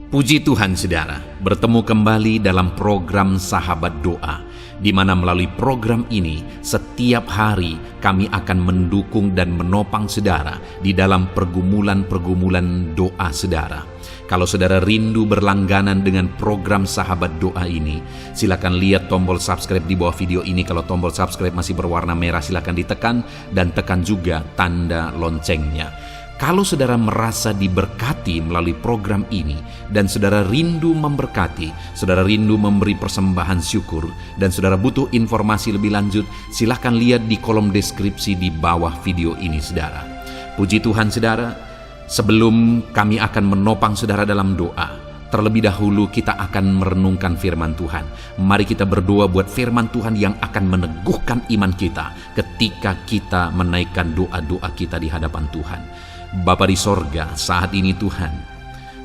Puji Tuhan saudara, bertemu kembali dalam program Sahabat Doa, di mana melalui program ini setiap hari kami akan mendukung dan menopang saudara di dalam pergumulan-pergumulan doa saudara. Kalau saudara rindu berlangganan dengan program Sahabat Doa ini, silakan lihat tombol subscribe di bawah video ini. Kalau tombol subscribe masih berwarna merah, silakan ditekan dan tekan juga tanda loncengnya. Kalau saudara merasa diberkati melalui program ini dan saudara rindu memberkati, saudara rindu memberi persembahan syukur, dan saudara butuh informasi lebih lanjut, silahkan lihat di kolom deskripsi di bawah video ini saudara. Puji Tuhan saudara, sebelum kami akan menopang saudara dalam doa, terlebih dahulu kita akan merenungkan firman Tuhan. Mari kita berdoa buat firman Tuhan yang akan meneguhkan iman kita ketika kita menaikkan doa-doa kita di hadapan Tuhan. Bapa di sorga, saat ini Tuhan,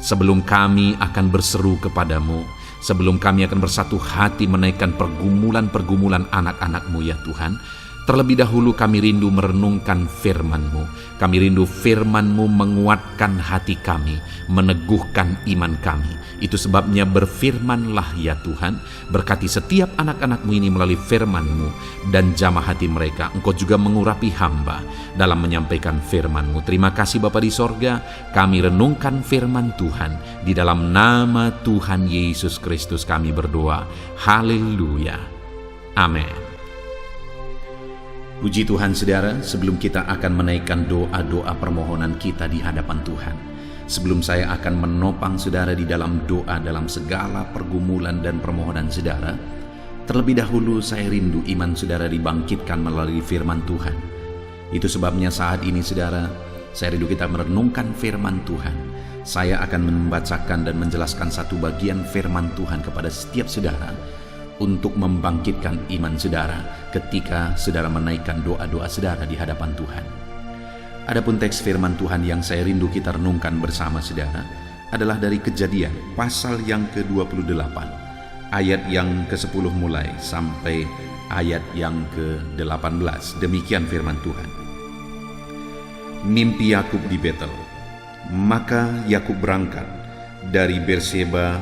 sebelum kami akan berseru kepadamu, sebelum kami akan bersatu hati menaikkan pergumulan-pergumulan anak-anak-Mu ya Tuhan, terlebih dahulu kami rindu merenungkan firman-Mu. Kami rindu firman-Mu menguatkan hati kami, meneguhkan iman kami. Itu sebabnya berfirmanlah ya Tuhan, berkati setiap anak-anak-Mu ini melalui firman-Mu, dan jamah hati mereka. Engkau juga mengurapi hamba dalam menyampaikan firman-Mu. Terima kasih Bapa di sorga, kami renungkan firman Tuhan. Di dalam nama Tuhan Yesus Kristus kami berdoa. Haleluya. Amin. Puji Tuhan saudara, sebelum kita akan menaikkan doa-doa permohonan kita di hadapan Tuhan, sebelum saya akan menopang saudara di dalam doa dalam segala pergumulan dan permohonan saudara, terlebih dahulu saya rindu iman saudara dibangkitkan melalui firman Tuhan. Itu sebabnya saat ini saudara, saya rindu kita merenungkan firman Tuhan. Saya akan membacakan dan menjelaskan satu bagian firman Tuhan kepada setiap saudara, untuk membangkitkan iman saudara ketika saudara menaikkan doa-doa saudara di hadapan Tuhan. Adapun teks firman Tuhan yang saya rindu kita renungkan bersama saudara adalah dari Kejadian pasal yang ke-28, ayat yang ke-10 mulai sampai ayat yang ke-18. Demikian firman Tuhan. Mimpi Yakub di Betel. Maka Yakub berangkat dari Berseba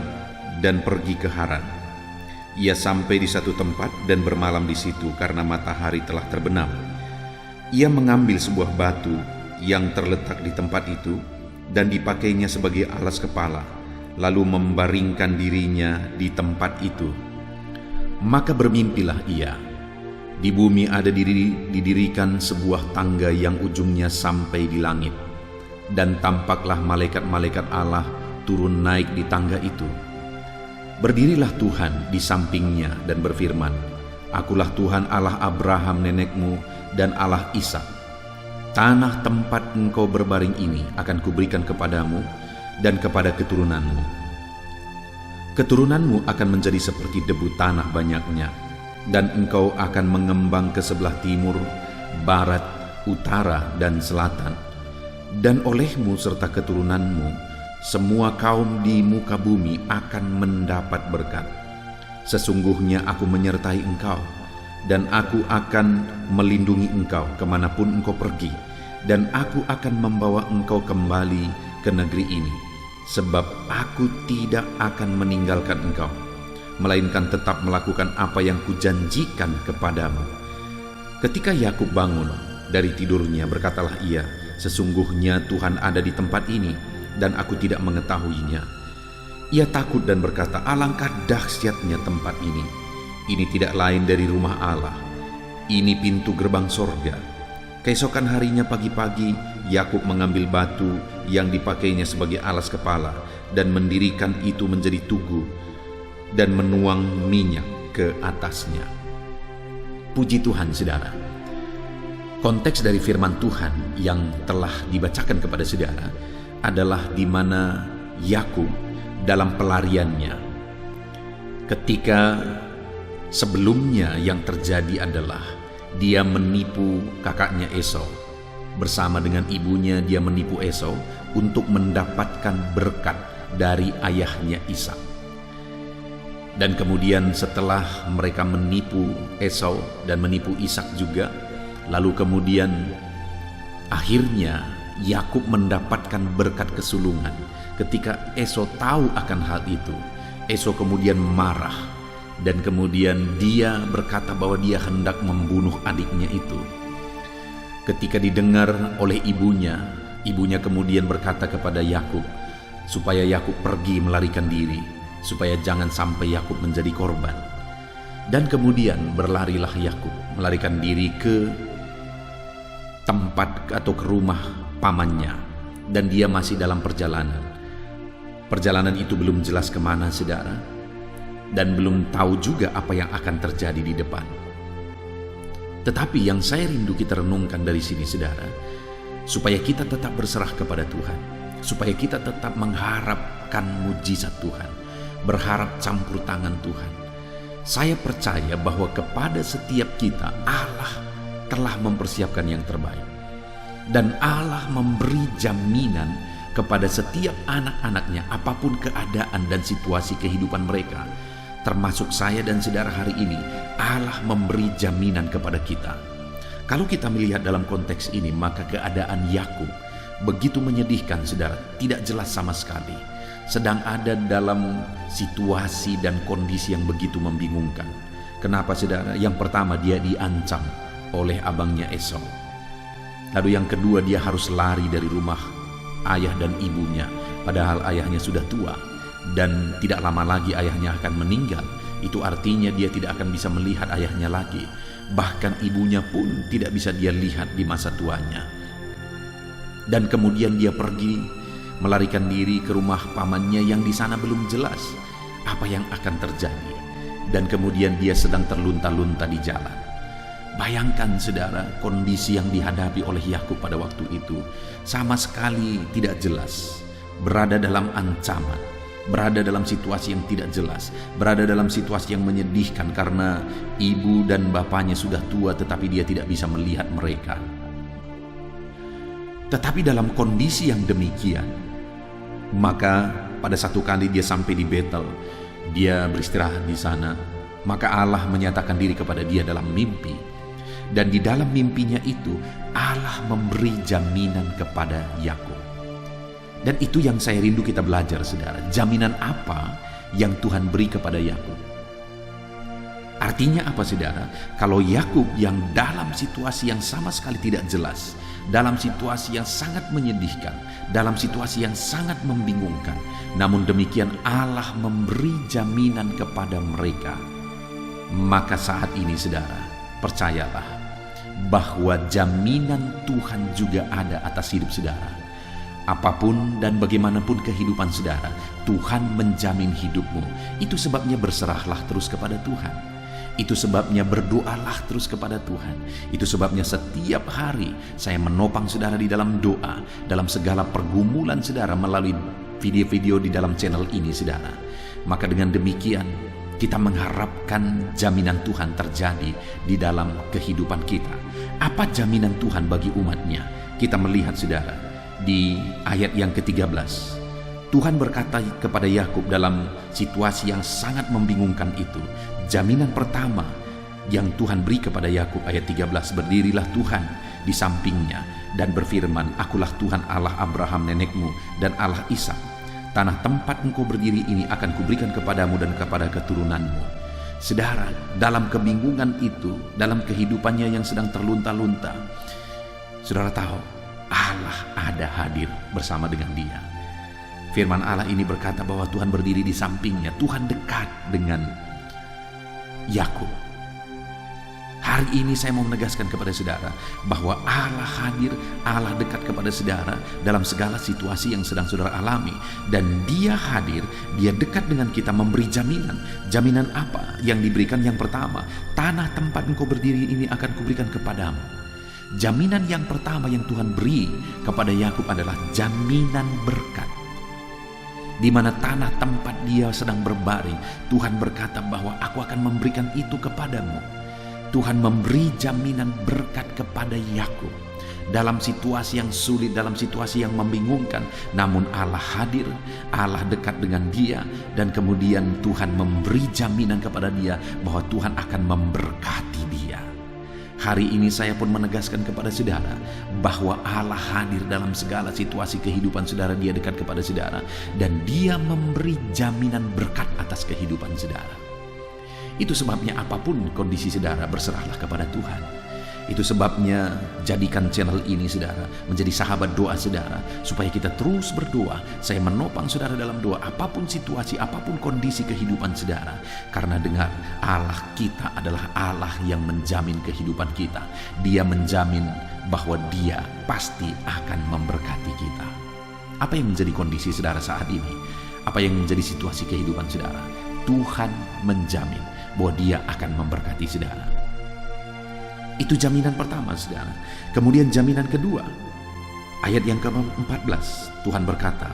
dan pergi ke Haran. Ia sampai di satu tempat dan bermalam di situ karena matahari telah terbenam. Ia mengambil sebuah batu yang terletak di tempat itu dan dipakainya sebagai alas kepala, lalu membaringkan dirinya di tempat itu. Maka bermimpilah ia. Di bumi ada didirikan sebuah tangga yang ujungnya sampai di langit, dan tampaklah malaikat-malaikat Allah turun naik di tangga itu. Berdirilah Tuhan di sampingnya dan berfirman, Akulah Tuhan Allah Abraham nenekmu dan Allah Ishak. Tanah tempat engkau berbaring ini akan kuberikan kepadamu dan kepada keturunanmu. Keturunanmu akan menjadi seperti debu tanah banyaknya, dan engkau akan mengembang ke sebelah timur, barat, utara, dan selatan. Dan olehmu serta keturunanmu, semua kaum di muka bumi akan mendapat berkat. Sesungguhnya aku menyertai engkau, dan aku akan melindungi engkau kemanapun engkau pergi, dan aku akan membawa engkau kembali ke negeri ini, sebab aku tidak akan meninggalkan engkau, melainkan tetap melakukan apa yang kujanjikan kepadamu. Ketika Yakub bangun dari tidurnya, berkatalah ia, Sesungguhnya Tuhan ada di tempat ini, dan aku tidak mengetahuinya. Ia takut dan berkata, Alangkah dahsyatnya tempat ini. Ini tidak lain dari rumah Allah. Ini pintu gerbang sorga. Keesokan harinya pagi-pagi, Yakub mengambil batu yang dipakainya sebagai alas kepala dan mendirikan itu menjadi tugu dan menuang minyak ke atasnya. Puji Tuhan saudara. Konteks dari firman Tuhan yang telah dibacakan kepada saudara adalah di mana Yakub dalam pelariannya. Ketika sebelumnya yang terjadi adalah dia menipu kakaknya Esau. Bersama dengan ibunya dia menipu Esau untuk mendapatkan berkat dari ayahnya Ishak. Dan kemudian setelah mereka menipu Esau dan menipu Ishak juga, lalu kemudian akhirnya Yakub mendapatkan berkat kesulungan Ketika Esau tahu akan hal itu, Esau kemudian marah, dan kemudian dia berkata bahwa dia hendak membunuh adiknya itu. Ketika didengar oleh ibunya kemudian berkata kepada Yakub supaya Yakub pergi melarikan diri, supaya jangan sampai Yakub menjadi korban. Dan kemudian berlarilah Yakub melarikan diri ke tempat atau ke rumah pamannya, dan dia masih dalam perjalanan. Perjalanan itu belum jelas kemana, saudara, dan belum tahu juga apa yang akan terjadi di depan. Tetapi yang saya rindu kita renungkan dari sini, saudara, supaya kita tetap berserah kepada Tuhan, supaya kita tetap mengharapkan mujizat Tuhan, berharap campur tangan Tuhan. Saya percaya bahwa kepada setiap kita Allah telah mempersiapkan yang terbaik, dan Allah memberi jaminan kepada setiap anak-anaknya apapun keadaan dan situasi kehidupan mereka, termasuk saya dan saudara hari ini. Allah memberi jaminan kepada kita. Kalau kita melihat dalam konteks ini, maka keadaan Yakub begitu menyedihkan, saudara, tidak jelas sama sekali, sedang ada dalam situasi dan kondisi yang begitu membingungkan. Kenapa, saudara? Yang pertama, dia diancam oleh abangnya Esau. Lalu yang kedua, dia harus lari dari rumah ayah dan ibunya, padahal ayahnya sudah tua dan tidak lama lagi ayahnya akan meninggal. Itu artinya dia tidak akan bisa melihat ayahnya lagi, bahkan ibunya pun tidak bisa dia lihat di masa tuanya. Dan kemudian dia pergi melarikan diri ke rumah pamannya yang di sana belum jelas apa yang akan terjadi, dan kemudian dia sedang terlunta-lunta di jalan. Bayangkan, saudara, kondisi yang dihadapi oleh Yakub pada waktu itu sama sekali tidak jelas, berada dalam ancaman, berada dalam situasi yang tidak jelas, berada dalam situasi yang menyedihkan karena ibu dan bapaknya sudah tua tetapi dia tidak bisa melihat mereka. Tetapi dalam kondisi yang demikian, maka pada satu kali dia sampai di Betel, dia beristirahat di sana, maka Allah menyatakan diri kepada dia dalam mimpi. Dan di dalam mimpinya itu Allah memberi jaminan kepada Yakub. Dan itu yang saya rindu kita belajar, saudara. Jaminan apa yang Tuhan beri kepada Yakub? Artinya apa, saudara? Kalau Yakub yang dalam situasi yang sama sekali tidak jelas, dalam situasi yang sangat menyedihkan, dalam situasi yang sangat membingungkan, namun demikian Allah memberi jaminan kepada mereka, maka saat ini, saudara, percayalah bahwa jaminan Tuhan juga ada atas hidup saudara. Apapun dan bagaimanapun kehidupan saudara, Tuhan menjamin hidupmu. Itu sebabnya berserahlah terus kepada Tuhan. Itu sebabnya berdoalah terus kepada Tuhan. Itu sebabnya setiap hari saya menopang saudara di dalam doa, dalam segala pergumulan saudara melalui video-video di dalam channel ini, saudara. Maka dengan demikian kita mengharapkan jaminan Tuhan terjadi di dalam kehidupan kita. Apa jaminan Tuhan bagi umatnya? Kita melihat, saudara, di ayat yang ke-13. Tuhan berkata kepada Yakub dalam situasi yang sangat membingungkan itu. Jaminan pertama yang Tuhan beri kepada Yakub, ayat 13, berdirilah Tuhan di sampingnya dan berfirman, akulah Tuhan Allah Abraham nenekmu dan Allah Ishak. Tanah tempat engkau berdiri ini akan kuberikan kepadamu dan kepada keturunanmu. Saudara, dalam kebingungan itu, dalam kehidupannya yang sedang terlunta-lunta, saudara tahu Allah ada hadir bersama dengan dia. Firman Allah ini berkata bahwa Tuhan berdiri di sampingnya. Tuhan dekat dengan Yakub. Hari ini saya mau menegaskan kepada saudara bahwa Allah hadir, Allah dekat kepada saudara dalam segala situasi yang sedang saudara alami. Dan dia hadir, dia dekat dengan kita memberi jaminan. Jaminan apa yang diberikan? Yang pertama, tanah tempat engkau berdiri ini akan kuberikan kepadamu. Jaminan yang pertama yang Tuhan beri kepada Yakub adalah jaminan berkat. Di mana tanah tempat dia sedang berbaring, Tuhan berkata bahwa aku akan memberikan itu kepadamu. Tuhan memberi jaminan berkat kepada Yakub dalam situasi yang sulit, dalam situasi yang membingungkan. Namun Allah hadir, Allah dekat dengan dia, dan kemudian Tuhan memberi jaminan kepada dia bahwa Tuhan akan memberkati dia. Hari ini saya pun menegaskan kepada saudara bahwa Allah hadir dalam segala situasi kehidupan saudara. Dia dekat kepada saudara dan Dia memberi jaminan berkat atas kehidupan saudara. Itu sebabnya apapun kondisi saudara, berserahlah kepada Tuhan. Itu sebabnya jadikan channel ini saudara menjadi sahabat doa saudara, supaya kita terus berdoa. Saya menopang saudara dalam doa apapun situasi, apapun kondisi kehidupan saudara. Karena dengar, Allah kita adalah Allah yang menjamin kehidupan kita. Dia menjamin bahwa Dia pasti akan memberkati kita. Apa yang menjadi kondisi saudara saat ini? Apa yang menjadi situasi kehidupan saudara? Tuhan menjamin bahwa Dia akan memberkati saudara. Itu jaminan pertama saudara. Kemudian jaminan kedua, ayat yang ke-14, Tuhan berkata,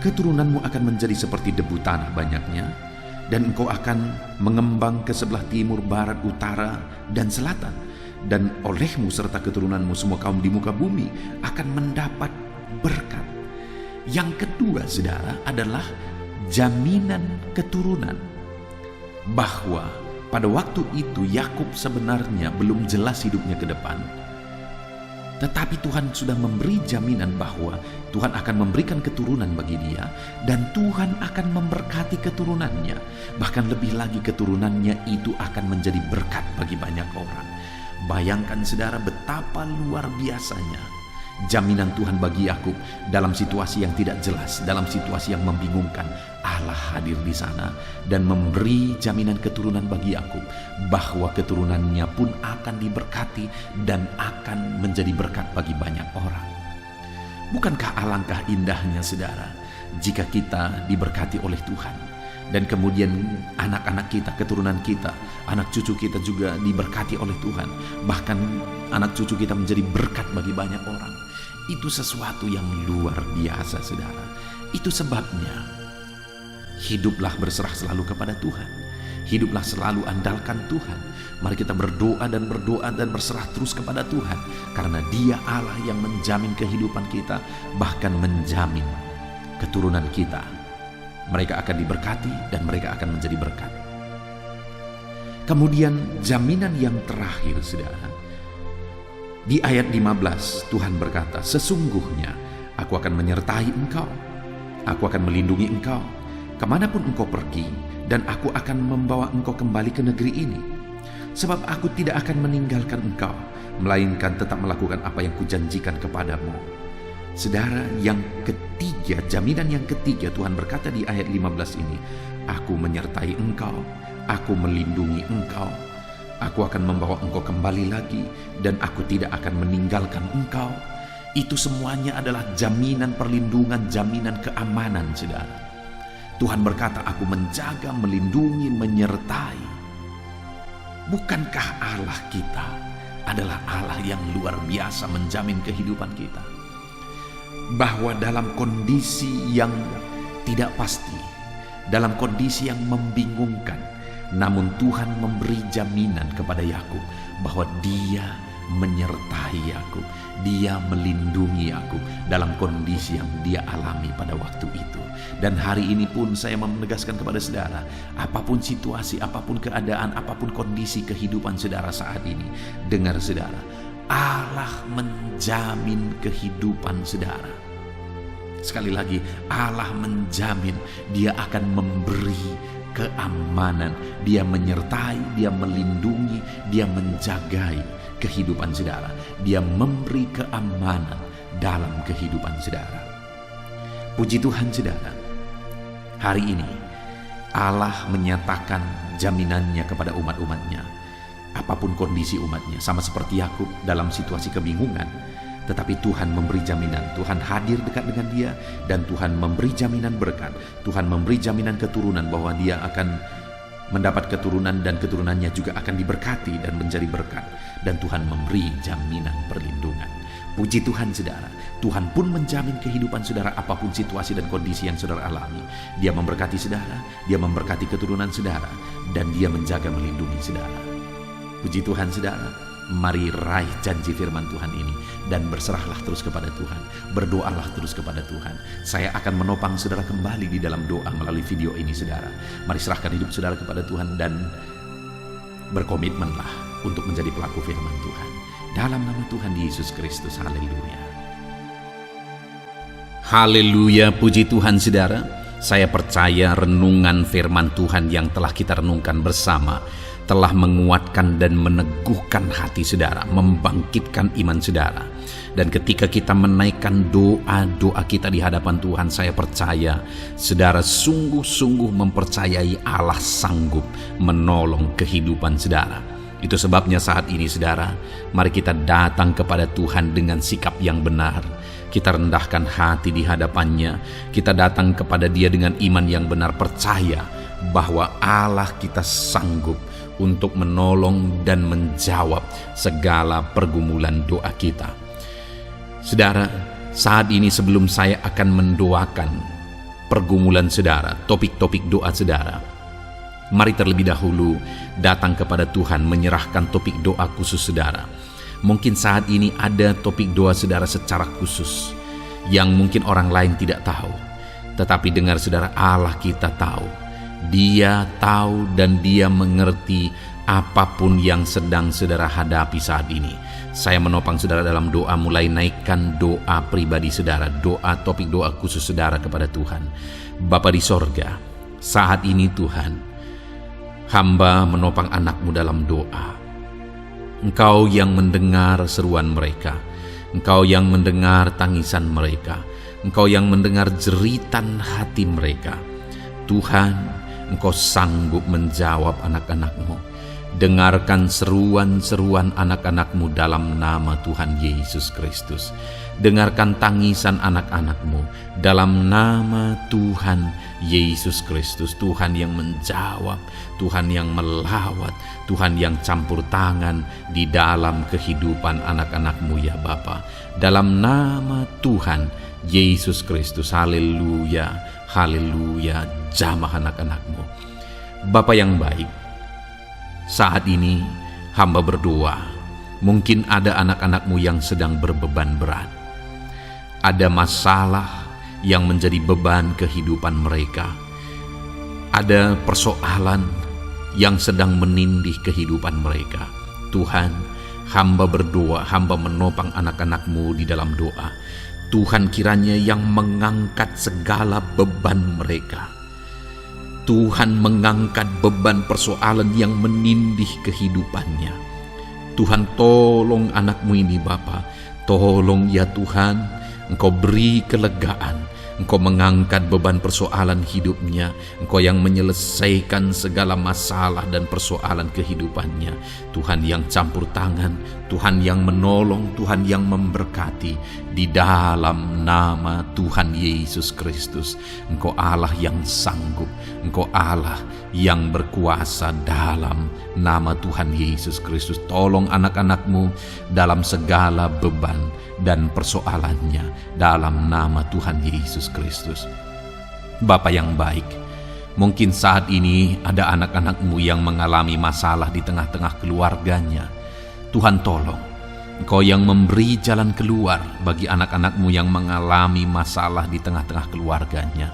keturunanmu akan menjadi seperti debu tanah banyaknya, dan engkau akan mengembang ke sebelah timur, barat, utara, dan selatan. Dan olehmu serta keturunanmu semua kaum di muka bumi akan mendapat berkat. Yang kedua saudara adalah jaminan keturunan. Bahwa pada waktu itu Yakub sebenarnya belum jelas hidupnya ke depan, tetapi Tuhan sudah memberi jaminan bahwa Tuhan akan memberikan keturunan bagi dia, dan Tuhan akan memberkati keturunannya. Bahkan lebih lagi, keturunannya itu akan menjadi berkat bagi banyak orang. Bayangkan saudara betapa luar biasanya jaminan Tuhan bagi Yakub dalam situasi yang tidak jelas, dalam situasi yang membingungkan. Allah hadir di sana dan memberi jaminan keturunan bagi Yakub, bahwa keturunannya pun akan diberkati dan akan menjadi berkat bagi banyak orang. Bukankah alangkah indahnya saudara jika kita diberkati oleh Tuhan, dan kemudian anak-anak kita, keturunan kita, anak cucu kita juga diberkati oleh Tuhan. Bahkan anak cucu kita menjadi berkat bagi banyak orang. Itu sesuatu yang luar biasa saudara. Itu sebabnya hiduplah berserah selalu kepada Tuhan. Hiduplah selalu andalkan Tuhan. Mari kita berdoa dan berserah terus kepada Tuhan. Karena Dia Allah yang menjamin kehidupan kita, bahkan menjamin keturunan kita. Mereka akan diberkati dan mereka akan menjadi berkat. Kemudian jaminan yang terakhir saudara, di ayat 15 Tuhan berkata, sesungguhnya aku akan menyertai engkau, aku akan melindungi engkau kemanapun engkau pergi, dan aku akan membawa engkau kembali ke negeri ini. Sebab aku tidak akan meninggalkan engkau, melainkan tetap melakukan apa yang kujanjikan kepadamu. Saudara, yang ketiga, jaminan yang ketiga Tuhan berkata di ayat 15 ini, aku menyertai engkau, aku melindungi engkau, aku akan membawa engkau kembali lagi, dan aku tidak akan meninggalkan engkau. Itu semuanya adalah jaminan perlindungan, jaminan keamanan saudara. Tuhan berkata, aku menjaga, melindungi, menyertai. Bukankah Allah kita adalah Allah yang luar biasa menjamin kehidupan kita? Bahwa dalam kondisi yang tidak pasti, dalam kondisi yang membingungkan, namun Tuhan memberi jaminan kepada Yakub bahwa Dia menyertai Yakub, Dia melindungi Yakub dalam kondisi yang dia alami pada waktu itu. Dan hari ini pun saya menegaskan kepada saudara, apapun situasi, apapun keadaan, apapun kondisi kehidupan saudara saat ini, dengar saudara, Allah menjamin kehidupan saudara. Sekali lagi, Allah menjamin, Dia akan memberi keamanan, Dia menyertai, Dia melindungi, Dia menjagai kehidupan saudara. Dia memberi keamanan dalam kehidupan saudara. Puji Tuhan saudara, hari ini Allah menyatakan jaminannya kepada umat-umatnya. Apapun kondisi umatnya, sama seperti Yakub dalam situasi kebingungan, tetapi Tuhan memberi jaminan. Tuhan hadir dekat dengan dia, dan Tuhan memberi jaminan berkat. Tuhan memberi jaminan keturunan bahwa dia akan mendapat keturunan, dan keturunannya juga akan diberkati dan menjadi berkat. Dan Tuhan memberi jaminan perlindungan. Puji Tuhan saudara, Tuhan pun menjamin kehidupan saudara apapun situasi dan kondisi yang saudara alami. Dia memberkati saudara, Dia memberkati keturunan saudara, dan Dia menjaga melindungi saudara. Puji Tuhan saudara, mari raih janji firman Tuhan ini dan berserahlah terus kepada Tuhan. Berdoalah terus kepada Tuhan. Saya akan menopang saudara kembali di dalam doa melalui video ini saudara. Mari serahkan hidup saudara kepada Tuhan dan berkomitmenlah untuk menjadi pelaku firman Tuhan. Dalam nama Tuhan Yesus Kristus, haleluya. Haleluya, puji Tuhan saudara. Saya percaya renungan firman Tuhan yang telah kita renungkan bersama telah menguatkan dan meneguhkan hati saudara, membangkitkan iman saudara. Dan ketika kita menaikkan doa-doa kita di hadapan Tuhan, saya percaya saudara sungguh-sungguh mempercayai Allah sanggup menolong kehidupan saudara. Itu sebabnya saat ini saudara, mari kita datang kepada Tuhan dengan sikap yang benar. Kita rendahkan hati di hadapannya. Kita datang kepada Dia dengan iman yang benar, percaya bahwa Allah kita sanggup untuk menolong dan menjawab segala pergumulan doa kita. Saudara, saat ini sebelum saya akan mendoakan pergumulan saudara, topik-topik doa saudara, mari terlebih dahulu datang kepada Tuhan menyerahkan topik doa khusus saudara. Mungkin saat ini ada topik doa saudara secara khusus yang mungkin orang lain tidak tahu. Tetapi dengar saudara, Allah kita tahu. Dia tahu dan Dia mengerti apapun yang sedang saudara hadapi saat ini. Saya menopang saudara dalam doa, mulai naikkan doa pribadi saudara, doa topik doa khusus saudara kepada Tuhan. Bapa di sorga, saat ini Tuhan, hamba menopang anak-Mu dalam doa. Engkau yang mendengar seruan mereka, Engkau yang mendengar tangisan mereka, Engkau yang mendengar jeritan hati mereka. Tuhan, Engkau sanggup menjawab anak-anak-Mu. Dengarkan seruan-seruan anak-anak-Mu dalam nama Tuhan Yesus Kristus. Dengarkan tangisan anak-anak-Mu dalam nama Tuhan Yesus Kristus. Tuhan yang menjawab, Tuhan yang melawat, Tuhan yang campur tangan di dalam kehidupan anak-anak-Mu ya Bapa. Dalam nama Tuhan Yesus Kristus, haleluya, haleluya, jamah anak-anak-Mu. Bapa yang baik, saat ini hamba berdoa, mungkin ada anak-anak-Mu yang sedang berbeban berat. Ada masalah yang menjadi beban kehidupan mereka. Ada persoalan yang sedang menindih kehidupan mereka. Tuhan, hamba berdoa, hamba menopang anak-anak-Mu di dalam doa. Tuhan kiranya yang mengangkat segala beban mereka. Tuhan mengangkat beban persoalan yang menindih kehidupannya. Tuhan, tolong anak-Mu ini Bapa. Tolong ya Tuhan, Engkau beri kelegaan. Engkau mengangkat beban persoalan hidupnya. Engkau yang menyelesaikan segala masalah dan persoalan kehidupannya. Tuhan yang campur tangan, Tuhan yang menolong, Tuhan yang memberkati. Di dalam nama Tuhan Yesus Kristus, Engkau Allah yang sanggup, Engkau Allah yang berkuasa. Dalam nama Tuhan Yesus Kristus, tolong anak-anak-Mu dalam segala beban dan persoalannya dalam nama Tuhan Yesus Kristus. Bapa yang baik, mungkin saat ini ada anak-anak-Mu yang mengalami masalah di tengah-tengah keluarganya. Tuhan tolong, Engkau yang memberi jalan keluar bagi anak-anak-Mu yang mengalami masalah di tengah-tengah keluarganya.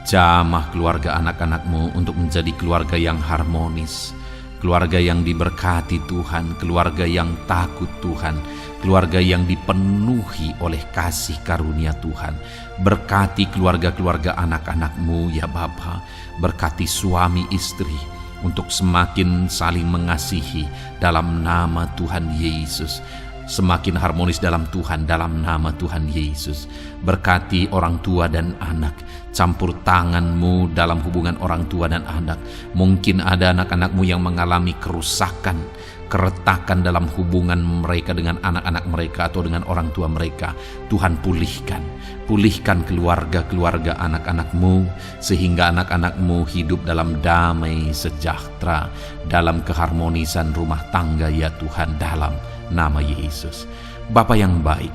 Jamah keluarga anak-anak-Mu untuk menjadi keluarga yang harmonis, keluarga yang diberkati Tuhan, keluarga yang takut Tuhan, keluarga yang dipenuhi oleh kasih karunia Tuhan. Berkati keluarga-keluarga anak-anak-Mu ya Bapa, berkati suami istri untuk semakin saling mengasihi dalam nama Tuhan Yesus, semakin harmonis dalam Tuhan dalam nama Tuhan Yesus. Berkati orang tua dan anak, campur tangan-Mu dalam hubungan orang tua dan anak. Mungkin ada anak-anak-Mu yang mengalami kerusakan, keretakan dalam hubungan mereka dengan anak-anak mereka atau dengan orang tua mereka. Tuhan pulihkan keluarga-keluarga anak-anak-Mu sehingga anak-anak-Mu hidup dalam damai sejahtera, dalam keharmonisan rumah tangga ya Tuhan, dalam nama Yesus. Bapa yang baik,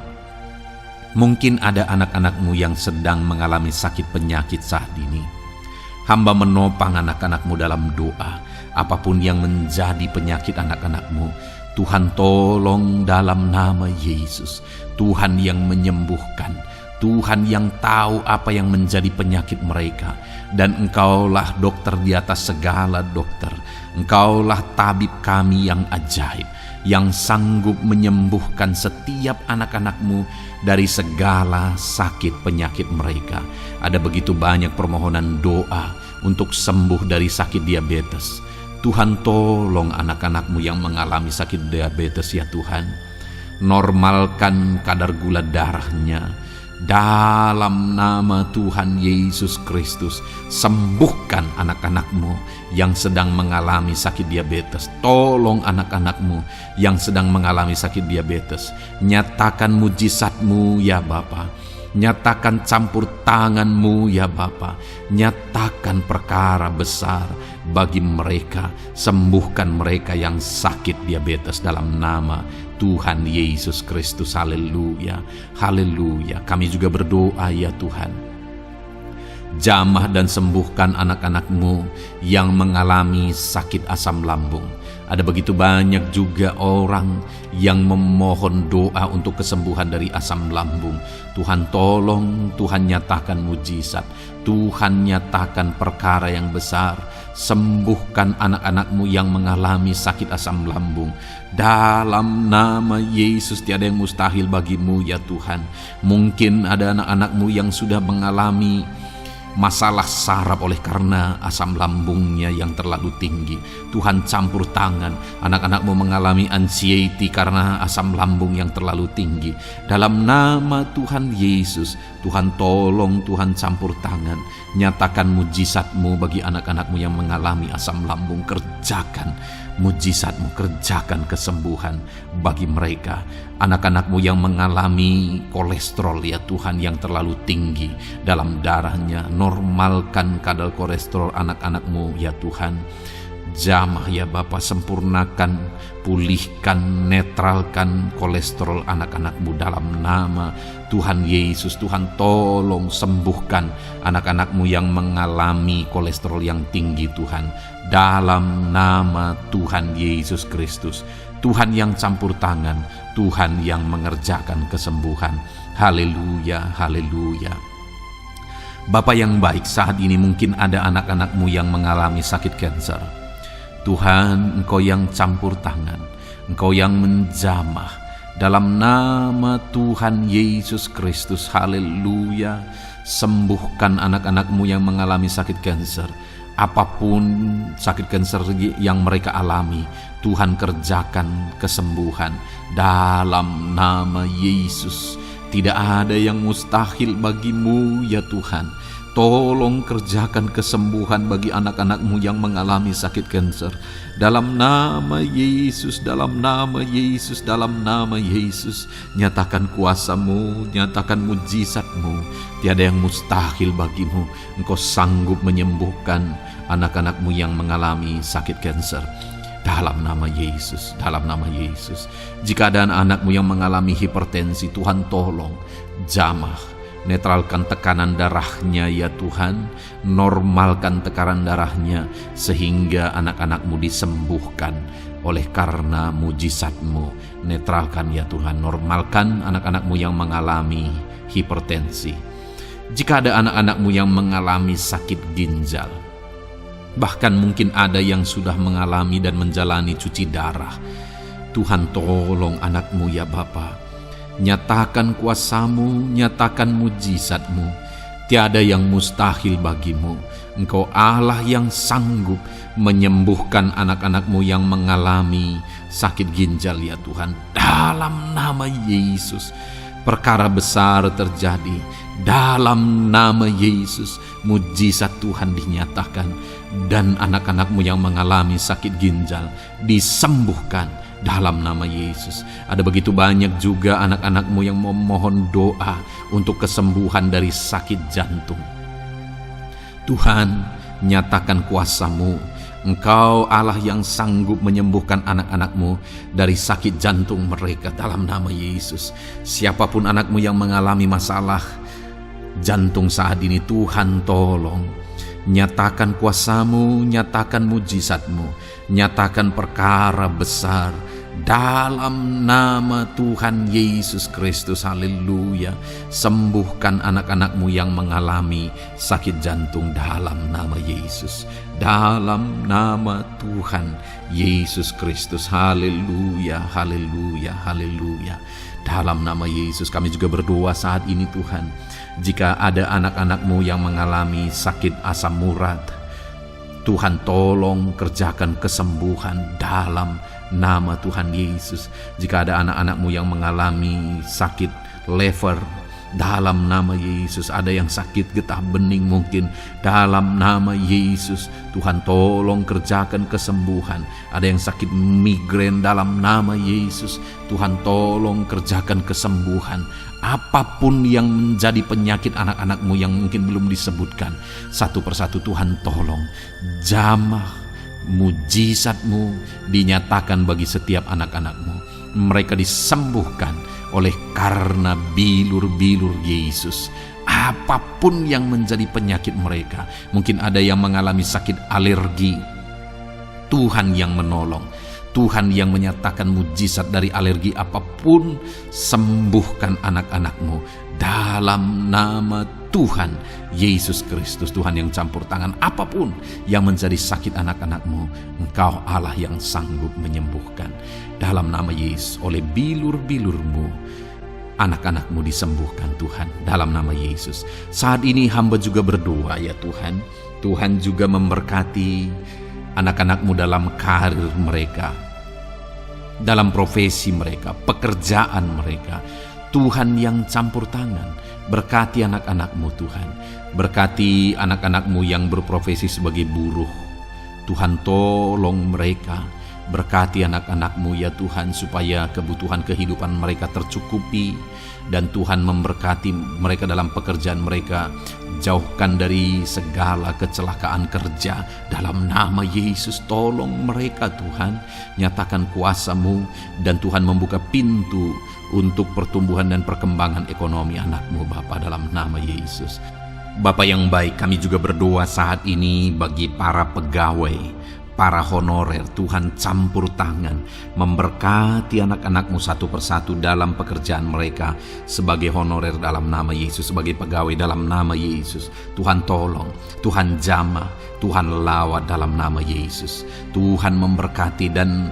mungkin ada anak-anak-Mu yang sedang mengalami sakit penyakit saat ini. Hamba menopang anak-anak-Mu dalam doa. Apapun yang menjadi penyakit anak-anak-Mu, Tuhan tolong dalam nama Yesus. Tuhan yang menyembuhkan, Tuhan yang tahu apa yang menjadi penyakit mereka. Dan Engkaulah dokter di atas segala dokter. Engkaulah tabib kami yang ajaib, yang sanggup menyembuhkan setiap anak-anak-Mu dari segala sakit penyakit mereka. Ada begitu banyak permohonan doa untuk sembuh dari sakit diabetes. Tuhan, tolong anak-anak-Mu yang mengalami sakit diabetes ya Tuhan. Normalkan kadar gula darahnya. Dalam nama Tuhan Yesus Kristus, sembuhkan anak-anak-Mu yang sedang mengalami sakit diabetes. Tolong anak-anak-Mu yang sedang mengalami sakit diabetes. Nyatakan mujizat-Mu ya Bapa. Nyatakan campur tangan-Mu ya Bapa. Nyatakan perkara besar bagi mereka. Sembuhkan mereka yang sakit diabetes dalam nama Tuhan Yesus Kristus. Haleluya, haleluya. Kami juga berdoa ya Tuhan, jamah dan sembuhkan anak-anak-Mu yang mengalami sakit asam lambung. Ada begitu banyak juga orang yang memohon doa untuk kesembuhan dari asam lambung. Tuhan tolong, Tuhan nyatakan mujizat, Tuhan nyatakan perkara yang besar. Sembuhkan anak-anak-Mu yang mengalami sakit asam lambung. Dalam nama Yesus, tiada yang mustahil bagi-Mu ya Tuhan. Mungkin ada anak-anak-Mu yang sudah mengalami masalah saraf oleh karena asam lambungnya yang terlalu tinggi. Tuhan campur tangan. Anak-anak-Mu mengalami anxiety karena asam lambung yang terlalu tinggi. Dalam nama Tuhan Yesus, Tuhan tolong, Tuhan campur tangan. Nyatakan mujizat-Mu bagi anak-anak-Mu yang mengalami asam lambung. Kerjakan mujizat-Mu, kerjakan kesembuhan bagi mereka. Anak-anak-Mu yang mengalami kolesterol ya Tuhan yang terlalu tinggi dalam darahnya, normalkan kadar kolesterol anak-anak-Mu ya Tuhan. Jamah ya Bapa, sempurnakan, pulihkan, netralkan kolesterol anak-anak-Mu dalam nama Tuhan Yesus. Tuhan tolong sembuhkan anak-anak-Mu yang mengalami kolesterol yang tinggi Tuhan. Dalam nama Tuhan Yesus Kristus. Tuhan yang campur tangan, Tuhan yang mengerjakan kesembuhan. Haleluya, haleluya. Bapa yang baik, saat ini mungkin ada anak-anak-Mu yang mengalami sakit kanker. Tuhan, Engkau yang campur tangan, Engkau yang menjamah. Dalam nama Tuhan Yesus Kristus, haleluya. Sembuhkan anak-anak-Mu yang mengalami sakit kanker. Apapun sakit kanker yang mereka alami, Tuhan kerjakan kesembuhan dalam nama Yesus. Tidak ada yang mustahil bagi-Mu ya Tuhan. Tolong kerjakan kesembuhan bagi anak-anak-Mu yang mengalami sakit kanker. Dalam nama Yesus, dalam nama Yesus, dalam nama Yesus. Nyatakan kuasa-Mu, nyatakan mujizat-Mu. Tiada yang mustahil bagi-Mu. Engkau sanggup menyembuhkan anak-anak-Mu yang mengalami sakit kanker. Dalam nama Yesus, dalam nama Yesus. Jika ada anak-anak-Mu yang mengalami hipertensi, Tuhan tolong jamah. Netralkan tekanan darahnya ya Tuhan. Normalkan tekanan darahnya sehingga anak-anak-Mu disembuhkan oleh karena mujizat-Mu. Netralkan ya Tuhan. Normalkan anak-anak-Mu yang mengalami hipertensi. Jika ada anak-anak-Mu yang mengalami sakit ginjal, bahkan mungkin ada yang sudah mengalami dan menjalani cuci darah, Tuhan tolong anak-Mu ya Bapa. Nyatakan kuasa-Mu, nyatakan mujizat-Mu. Tiada yang mustahil bagi-Mu. Engkau Allah yang sanggup menyembuhkan anak-anak-Mu yang mengalami sakit ginjal ya Tuhan. Dalam nama Yesus, perkara besar terjadi. Dalam nama Yesus, mujizat Tuhan dinyatakan. Dan anak-anak-Mu yang mengalami sakit ginjal disembuhkan dalam nama Yesus. Ada begitu banyak juga anak-anak-Mu yang memohon doa untuk kesembuhan dari sakit jantung. Tuhan, nyatakan kuasa-Mu. Engkau Allah yang sanggup menyembuhkan anak-anak-Mu dari sakit jantung mereka dalam nama Yesus. Siapapun anak-Mu yang mengalami masalah jantung saat ini, Tuhan tolong. Nyatakan kuasa-Mu, nyatakan mujizat-Mu, nyatakan perkara besar Dalam nama Tuhan Yesus Kristus, haleluya. Sembuhkan anak-anakmu yang mengalami sakit jantung dalam nama Yesus. Dalam nama Tuhan Yesus Kristus, haleluya, haleluya, haleluya. Dalam nama Yesus kami juga berdoa saat ini Tuhan, jika ada anak-anakmu yang mengalami sakit asam urat, Tuhan tolong kerjakan kesembuhan dalam nama Tuhan Yesus. Jika ada anak-anakmu yang mengalami sakit lever, dalam nama Yesus. Ada yang sakit getah bening mungkin, dalam nama Yesus Tuhan tolong kerjakan kesembuhan. Ada yang sakit migrain, dalam nama Yesus Tuhan tolong kerjakan kesembuhan. Apapun yang menjadi penyakit anak-anakmu yang mungkin belum disebutkan, satu persatu Tuhan tolong. Jamah mujizatmu dinyatakan bagi setiap anak-anakmu. Mereka disembuhkan oleh karena bilur-bilur Yesus. Apapun yang menjadi penyakit mereka, mungkin ada yang mengalami sakit alergi, Tuhan yang menolong. Tuhan yang menyatakan mujizat dari alergi apapun, sembuhkan anak-anakmu dalam nama Tuhan Yesus Kristus. Tuhan yang campur tangan apapun yang menjadi sakit anak-anakmu, Engkau Allah yang sanggup menyembuhkan. Dalam nama Yesus, oleh bilur-bilurmu anak-anakmu disembuhkan Tuhan, dalam nama Yesus. Saat ini hamba juga berdoa ya Tuhan, Tuhan juga memberkati anak-anakmu dalam karir mereka, dalam profesi mereka, pekerjaan mereka. Tuhan yang campur tangan, berkati anak-anakmu Tuhan. Berkati anak-anakmu yang berprofesi sebagai buruh, Tuhan tolong mereka. Berkati anak-anakmu ya Tuhan, supaya kebutuhan kehidupan mereka tercukupi. Dan Tuhan memberkati mereka dalam pekerjaan mereka. Jauhkan dari segala kecelakaan kerja dalam nama Yesus. Tolong mereka Tuhan, nyatakan kuasa-Mu, dan Tuhan membuka pintu untuk pertumbuhan dan perkembangan ekonomi anak-Mu Bapa, dalam nama Yesus. Bapa yang baik, kami juga berdoa saat ini bagi para pegawai, para honorer. Tuhan campur tangan, memberkati anak-anakmu satu persatu dalam pekerjaan mereka sebagai honorer dalam nama Yesus, sebagai pegawai dalam nama Yesus. Tuhan tolong, Tuhan jamah, Tuhan lawat dalam nama Yesus. Tuhan memberkati dan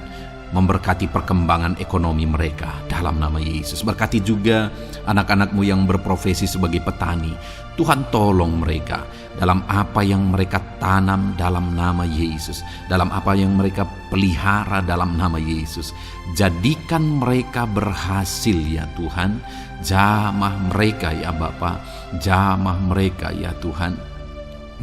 memberkati perkembangan ekonomi mereka dalam nama Yesus. Berkati juga anak-anakmu yang berprofesi sebagai petani. Tuhan tolong mereka dalam apa yang mereka tanam dalam nama Yesus, dalam apa yang mereka pelihara dalam nama Yesus. Jadikan mereka berhasil ya Tuhan. Jamah mereka ya Bapa, jamah mereka ya Tuhan.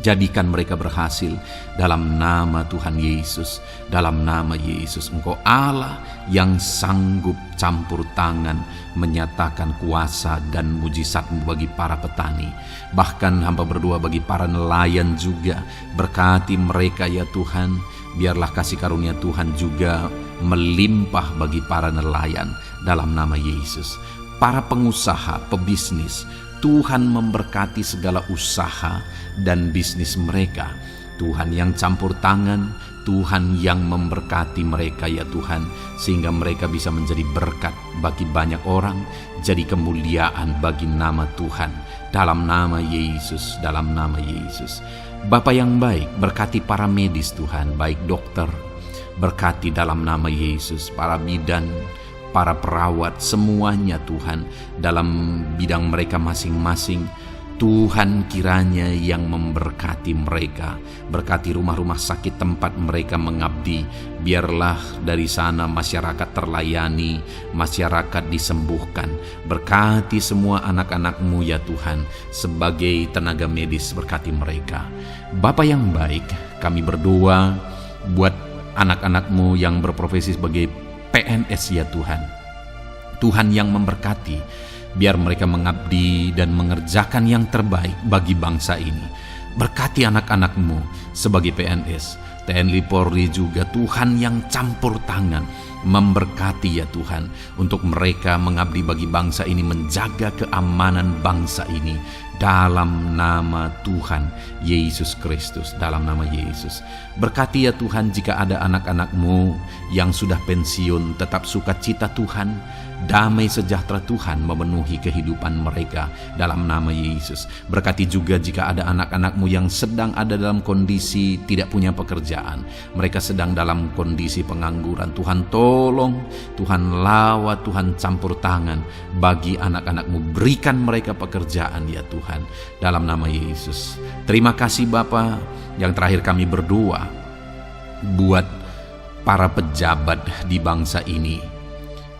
Jadikan mereka berhasil dalam nama Tuhan Yesus, dalam nama Yesus. Engkau Allah yang sanggup campur tangan, menyatakan kuasa dan mujizat-Mu bagi para petani. Bahkan hamba berdoa bagi para nelayan juga. Berkati mereka ya Tuhan. Biarlah kasih karunia Tuhan juga melimpah bagi para nelayan dalam nama Yesus. Para pengusaha, pebisnis, Tuhan memberkati segala usaha dan bisnis mereka. Tuhan yang campur tangan, Tuhan yang memberkati mereka ya Tuhan, sehingga mereka bisa menjadi berkat bagi banyak orang, jadi kemuliaan bagi nama Tuhan, dalam nama Yesus, dalam nama Yesus. Bapa yang baik, berkati para medis Tuhan, baik dokter, berkati dalam nama Yesus, para bidan, para perawat, semuanya Tuhan, dalam bidang mereka masing-masing. Tuhan kiranya yang memberkati mereka. Berkati rumah-rumah sakit tempat mereka mengabdi. Biarlah dari sana masyarakat terlayani, masyarakat disembuhkan. Berkati semua anak-anak-Mu ya Tuhan, sebagai tenaga medis, berkati mereka. Bapa yang baik, kami berdoa buat anak-anak-Mu yang berprofesi sebagai PNS ya Tuhan. Tuhan yang memberkati, biar mereka mengabdi dan mengerjakan yang terbaik bagi bangsa ini. Berkati anak-anak-Mu sebagai PNS, TNI Polri juga, Tuhan yang campur tangan, memberkati ya Tuhan, untuk mereka mengabdi bagi bangsa ini, menjaga keamanan bangsa ini, dalam nama Tuhan Yesus Kristus, dalam nama Yesus. Berkati ya Tuhan, jika ada anak-anak-Mu yang sudah pensiun, tetap sukacita Tuhan, damai sejahtera Tuhan memenuhi kehidupan mereka, dalam nama Yesus. Berkati juga jika ada anak-anak-Mu yang sedang ada dalam kondisi tidak punya pekerjaan, mereka sedang dalam kondisi pengangguran. Tuhan tolong, Tuhan lawat, Tuhan campur tangan bagi anak-anak-Mu, berikan mereka pekerjaan ya Tuhan, dalam nama Yesus. Terima kasih Bapa. Yang terakhir kami berdoa buat para pejabat di bangsa ini,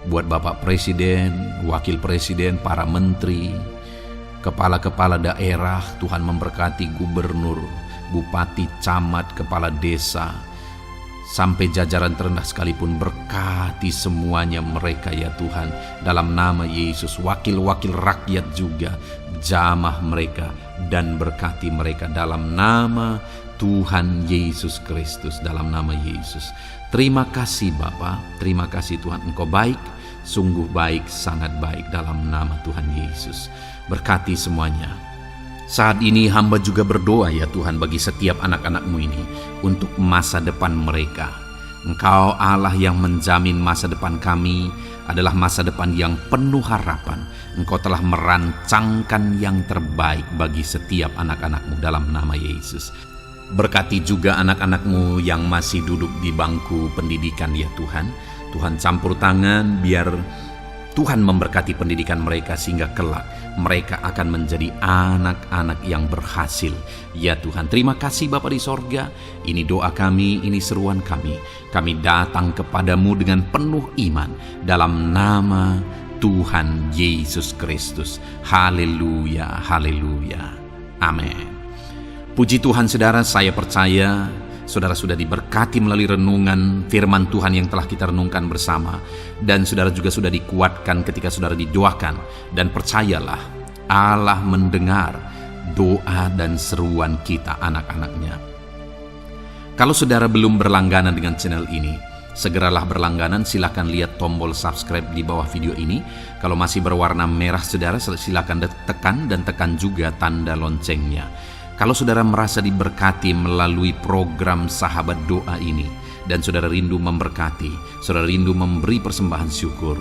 buat Bapak Presiden, Wakil Presiden, para menteri, kepala-kepala daerah. Tuhan memberkati gubernur, bupati, camat, kepala desa, sampai jajaran terendah sekalipun. Berkati semuanya mereka ya Tuhan, dalam nama Yesus. Wakil-wakil rakyat juga, jamah mereka dan berkati mereka, dalam nama Tuhan Yesus Kristus, dalam nama Yesus. Terima kasih Bapa, terima kasih Tuhan, Engkau baik, sungguh baik, sangat baik, dalam nama Tuhan Yesus. Berkati semuanya. Saat ini hamba juga berdoa ya Tuhan bagi setiap anak-anak-Mu ini, untuk masa depan mereka. Engkau Allah yang menjamin masa depan kami adalah masa depan yang penuh harapan. Engkau telah merancangkan yang terbaik bagi setiap anak-anak-Mu, dalam nama Yesus. Berkati juga anak-anak-Mu yang masih duduk di bangku pendidikan ya Tuhan. Tuhan campur tangan, biar Tuhan memberkati pendidikan mereka, sehingga kelak mereka akan menjadi anak-anak yang berhasil ya Tuhan. Terima kasih Bapa di sorga. Ini doa kami, ini seruan kami. Kami datang kepadamu dengan penuh iman, dalam nama Tuhan Yesus Kristus. Haleluya, haleluya, amin. Puji Tuhan saudara, saya percaya saudara sudah diberkati melalui renungan firman Tuhan yang telah kita renungkan bersama. Dan saudara juga sudah dikuatkan ketika saudara didoakan. Dan percayalah, Allah mendengar doa dan seruan kita, anak-anaknya. Kalau saudara belum berlangganan dengan channel ini, segeralah berlangganan. Silakan lihat tombol subscribe di bawah video ini. Kalau masih berwarna merah saudara, silakan tekan, dan tekan juga tanda loncengnya. Kalau saudara merasa diberkati melalui program Sahabat Doa ini, dan saudara rindu memberkati, saudara rindu memberi persembahan syukur,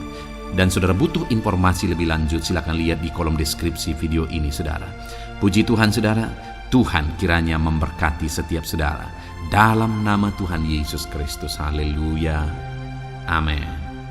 dan saudara butuh informasi lebih lanjut, silakan lihat di kolom deskripsi video ini saudara. Puji Tuhan saudara, Tuhan kiranya memberkati setiap saudara, dalam nama Tuhan Yesus Kristus. Haleluya, amin.